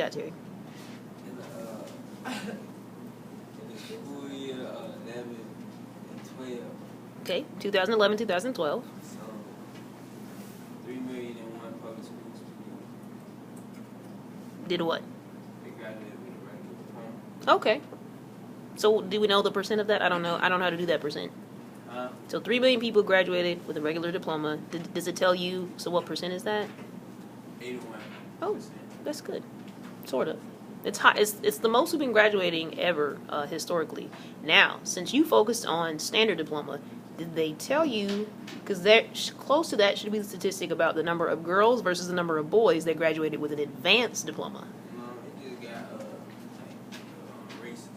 got, Terry? In the school year 11 and 12. Okay, 2011, 2012. So 3,001,001 public school students. Did what? They graduated with a regular diploma. Okay. So do we know the percent of that? I don't know. I don't know how to do that percent. So 3 million people graduated with a regular diploma. Does it tell you, so what percent is that? 81. Oh, that's good. Sort of. It's high. It's the most we've been graduating ever historically. Now, since you focused on standard diploma, did they tell you, because close to that should be the statistic about the number of girls versus the number of boys that graduated with an advanced diploma? No, it just got races.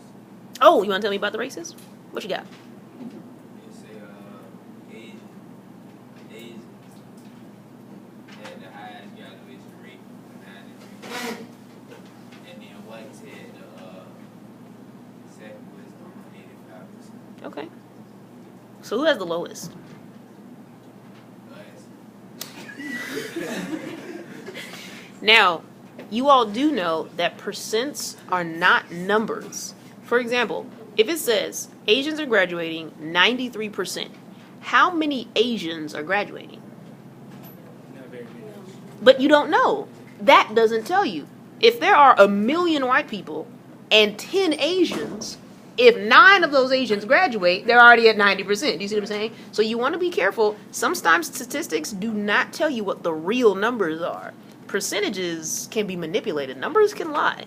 Oh, you want to tell me about the races? What you got? It say Asians had the highest graduation rate, 93. And then whites had the second was 85%. Okay. So who has the lowest? Now, you all do know that percents are not numbers. For example, if it says Asians are graduating 93%, how many Asians are graduating? Not very many. But you don't know. That doesn't tell you. If there are 1 million white people and 10 Asians, if 9 of those Asians graduate, they're already at 90%. Do you see what I'm saying? So you want to be careful. Sometimes statistics do not tell you what the real numbers are. Percentages can be manipulated. Numbers can lie.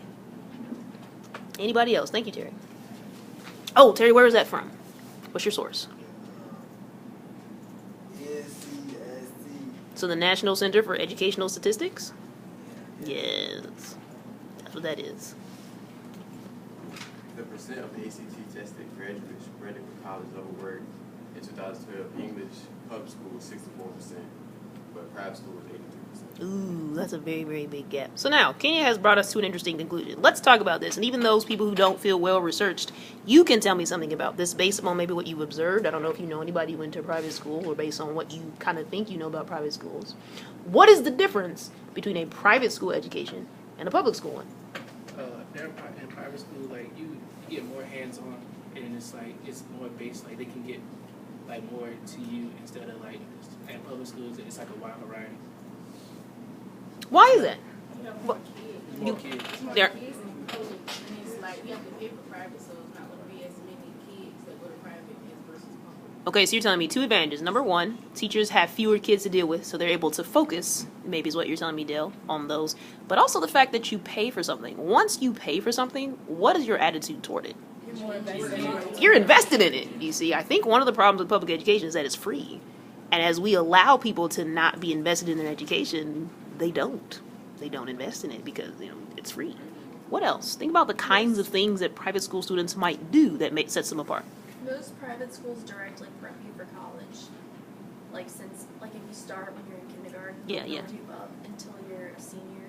Anybody else? Thank you, Terry. Oh, Terry, where is that from? What's your source? NCSC. So the National Center for Educational Statistics? Yes. That's what that is. The percent of the ACT tested graduates graded for college over work in 2012, English public school was 64%, but private school was 83%. Ooh, that's a very, very big gap. So now, Kenya has brought us to an interesting conclusion. Let's talk about this. And even those people who don't feel well-researched, you can tell me something about this based on maybe what you've observed. I don't know if you know anybody who went to a private school, or based on what you kind of think you know about private schools. What is the difference between a private school education and a public school one? In private school, like you get more hands-on, and it's like it's more based. Like they can get like more to you instead of like in public schools. It's like a wide variety. Why is that? You have What- more More kids. kids. It's more There- kids in public, and it's like we have to pay for private, so it's not going to be as many kids that go to private as versus public. Okay, so you're telling me 2 advantages. Number 1, teachers have fewer kids to deal with, so they're able to focus, maybe is what you're telling me, Dale, on those. But also the fact that you pay for something. Once you pay for something, what is your attitude toward it? You're more invested in it. You're invested in it, you see. I think one of the problems with public education is that it's free. And as we allow people to not be invested in their education, they don't. They don't invest in it because, it's free. What else? Think about the kinds of things that private school students might do that sets them apart. Most private schools directly prep you for college. Like if you start when you're in kindergarten, Yeah, they'll yeah. build you up until you're a senior,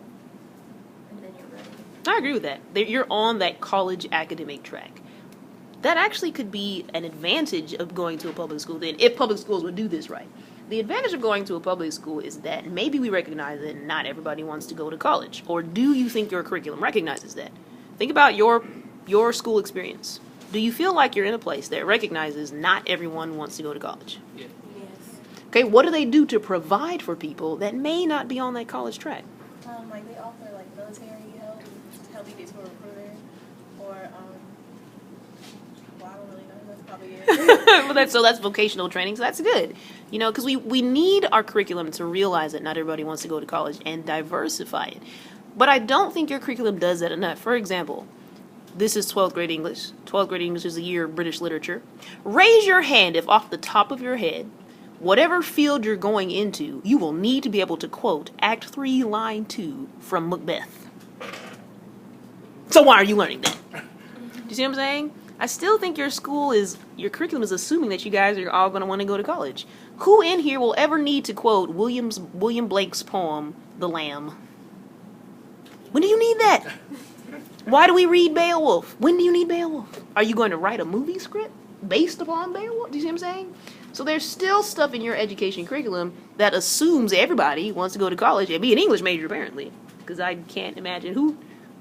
and then you're ready. I agree with that. You're on that college academic track. That actually could be an advantage of going to a public school then, if public schools would do this right. The advantage of going to a public school is that maybe we recognize that not everybody wants to go to college. Or do you think your curriculum recognizes that? Think about your school experience. Do you feel like you're in a place that recognizes not everyone wants to go to college? Yeah. Yes. Okay, what do they do to provide for people that may not be on that college track? Like they offer like military help you get to a recruiter, or well, I don't really know. That's probably it. Well, that's vocational training, so that's good. Because we need our curriculum to realize that not everybody wants to go to college and diversify it. But I don't think your curriculum does that enough. For example, this is 12th grade English. 12th grade English is a year of British literature. Raise your hand if off the top of your head, whatever field you're going into, you will need to be able to quote Act 3, Line 2 from Macbeth. So why are you learning that? Do you see what I'm saying? I still think your curriculum is assuming that you guys are all going to want to go to college. Who in here will ever need to quote William Blake's poem, The Lamb? When do you need that? Why do we read Beowulf? When do you need Beowulf? Are you going to write a movie script based upon Beowulf? Do you see what I'm saying? So there's still stuff in your education curriculum that assumes everybody wants to go to college and be an English major, apparently. Because I can't imagine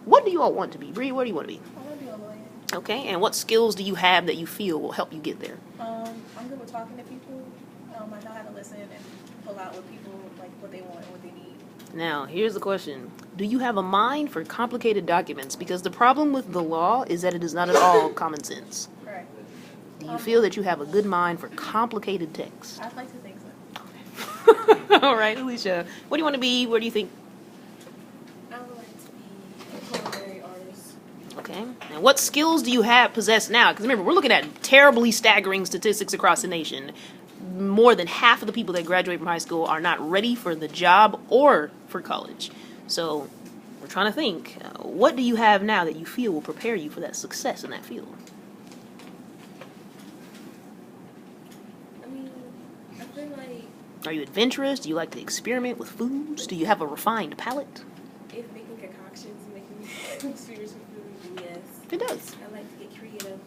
What do you all want to be? Bree, what do you want to be? I want to be a lawyer. Okay, and what skills do you have that you feel will help you get there? I'm good with talking to people. I know how to listen and pull out what people like, what they want and what they need. Now, here's the question. Do you have a mind for complicated documents? Because the problem with the law is that it is not at all common sense. Correct. Do you feel that you have a good mind for complicated text? I'd like to think so. All right, Alicia. What do you want to be? Where do you think? I would like to be a culinary artist. Okay. And what skills do you possess now? Because remember, we're looking at terribly staggering statistics across the nation. More than half of the people that graduate from high school are not ready for the job or for college. So we're trying to think, what do you have now that you feel will prepare you for that success in that field? I mean, I feel like Are you adventurous? Do you like to experiment with foods? Do you have a refined palate? if making concoctions and making spiritual food, yes. It does. I like to get creative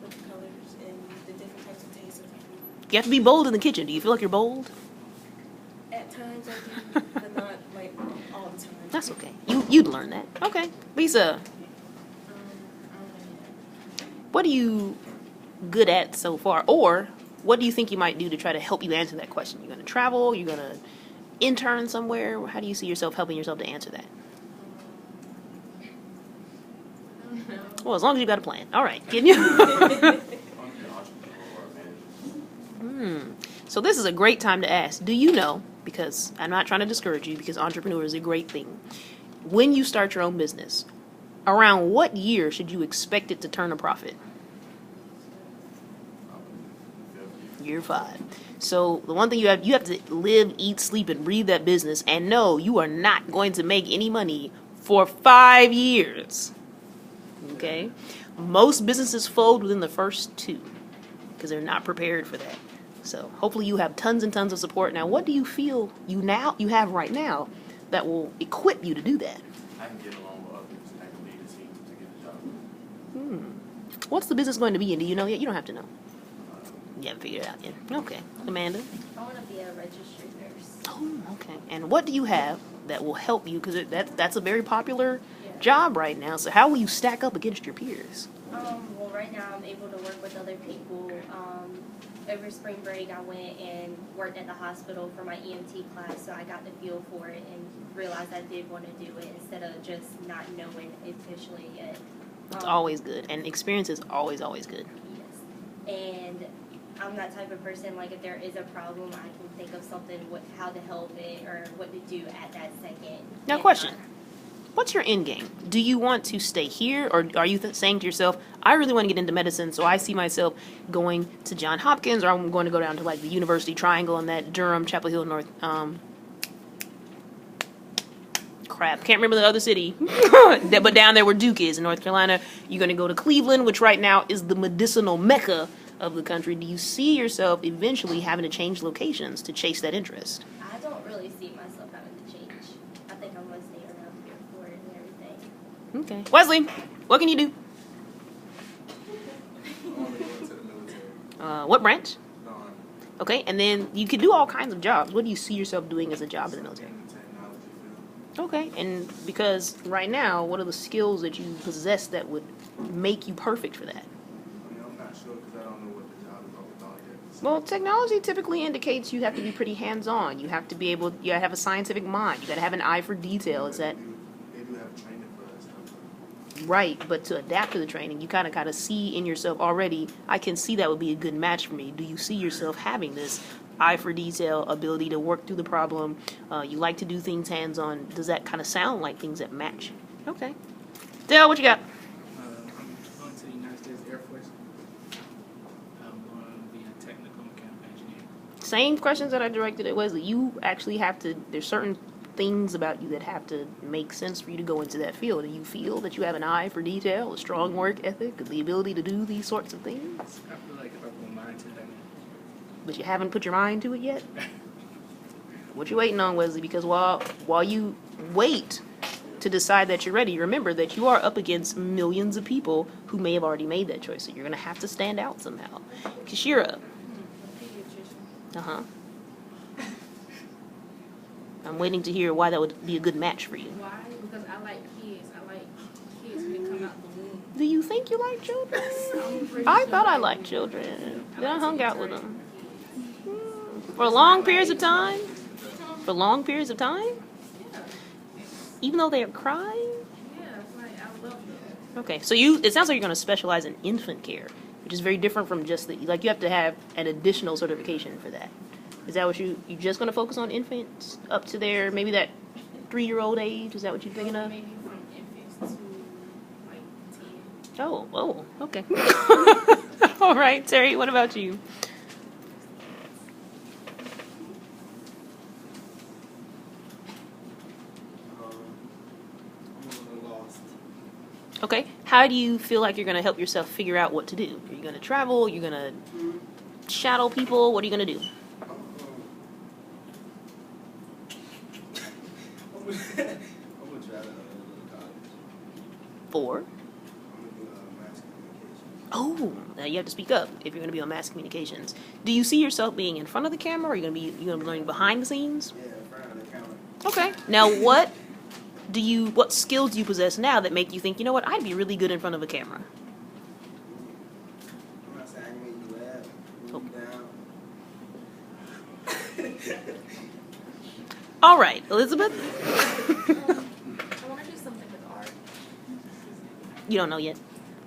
with the colors and the different types of tastes of the food. You have to be bold in the kitchen. Do you feel like you're bold? At times I do, but not like all the time. That's okay. You'd learn that. Okay. Lisa, what are you good at so far? Or what do you think you might do to try to help you answer that question? You're going to travel? You're going to intern somewhere? How do you see yourself helping yourself to answer that? I don't know. Well, as long as you've got a plan. All right. Can you? So this is a great time to ask. Do you know, because I'm not trying to discourage you, because entrepreneur is a great thing. When you start your own business, around what year should you expect it to turn a profit? Year 5. So the one thing you have to live, eat, sleep, and breathe that business, and know you are not going to make any money for 5 years. Okay? Most businesses fold within the first 2 because they're not prepared for that. So hopefully you have tons and tons of support. Now, what do you feel you have right now that will equip you to do that? I can get along with others. I can lead a team to get the job. What's the business going to be, and do you know yet? You don't have to know. You haven't figured it out yet. Okay. Amanda? I want to be a registered nurse. Oh, okay. And what do you have that will help you? Because that's a very popular job right now. So how will you stack up against your peers? Well, right now I'm able to work with other people. Over spring break, I went and worked at the hospital for my EMT class, so I got the feel for it and realized I did want to do it instead of just not knowing officially yet. It's always good. And experience is always, always good. Yes. And I'm that type of person, like if there is a problem, I can think of something, how to help it or what to do at that second. Now, question. What's your end game? Do you want to stay here, or are you saying to yourself, I really want to get into medicine, so I see myself going to Johns Hopkins, or I'm going to go down to like the University Triangle in that Durham, Chapel Hill, North, can't remember the other city, but down there where Duke is in North Carolina. You're going to go to Cleveland, which right now is the medicinal mecca of the country. Do you see yourself eventually having to change locations to chase that interest? I don't really see myself having to change. I think I'm going to stay around here for it and everything. Okay. Wesley, what can you do? I want to go into the military. What branch? No, I'm Okay, and then you could do all kinds of jobs. What do you see yourself doing as a job in the military? in the technology field. Okay, and because right now, what are the skills that you possess that would make you perfect for that? I mean, I'm not sure because I don't know what the job is all about yet. Well, technology typically indicates you have to be pretty hands-on. You have to be able, you gotta have a scientific mind. You gotta have an eye for detail. Is that They do have training for that stuff. right? But to adapt to the training, you kind of see in yourself already, I can see that would be a good match for me. Do you see yourself having this eye for detail, ability to work through the problem? You like to do things hands-on. Does that kind of sound like things that match? Okay. Dale, what you got? I'm going to the United States Air Force. I'm going to be a technical mechanical engineer. Same questions that I directed at Wesley. You actually have to, there's certain things about you that have to make sense for you to go into that field. Do you feel that you have an eye for detail, a strong work ethic, the ability to do these sorts of things? I feel like if I put my mind to it, But you haven't put your mind to it yet? What you waiting on, Wesley? Because while you wait to decide that you're ready, remember that you are up against millions of people who may have already made that choice. So you're going to have to stand out somehow. Kashira. Uh-huh. I'm waiting to hear why that would be a good match for you. Why? Because I like kids. I like think you like children. I thought I liked children. Then I hung out with them. For long periods of time? For long periods of time? Even though they are crying? Yeah, like I love them. Okay, so it sounds like you're going to specialize in infant care, which is very different from just you have to have an additional certification for that. Is that what you just going to focus on infants up to their, maybe that 3-year-old age? Is that what you're thinking of? Maybe from infants to like 10. Oh, okay. All right, Terry, what about you? I'm a little lost. Okay, how do you feel like you're going to help yourself figure out what to do? Are you going to travel? You're going to shadow people? What are you going to do? I'm gonna try to go to college. For? I'm gonna do mass communication. Oh, now you have to speak up if you're going to be on mass communications. Do you see yourself being in front of the camera, or are you going to be learning behind the scenes? Yeah, in front of the camera. Okay. Now, what skills do you possess now that make you think, you know what, I'd be really good in front of a camera? I'm not saying I can make you laugh, move down. All right, Elizabeth. I want to do something with art. You don't know yet.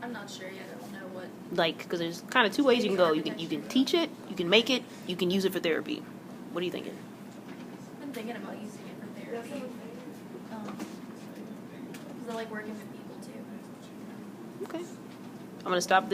I'm not sure yet. I don't know what. Like, because there's kind of two ways you can go. You can teach it, you can make it, you can use it for therapy. What are you thinking? I've been thinking about using it for therapy. Because I like working with people too. Okay. I'm going to stop this.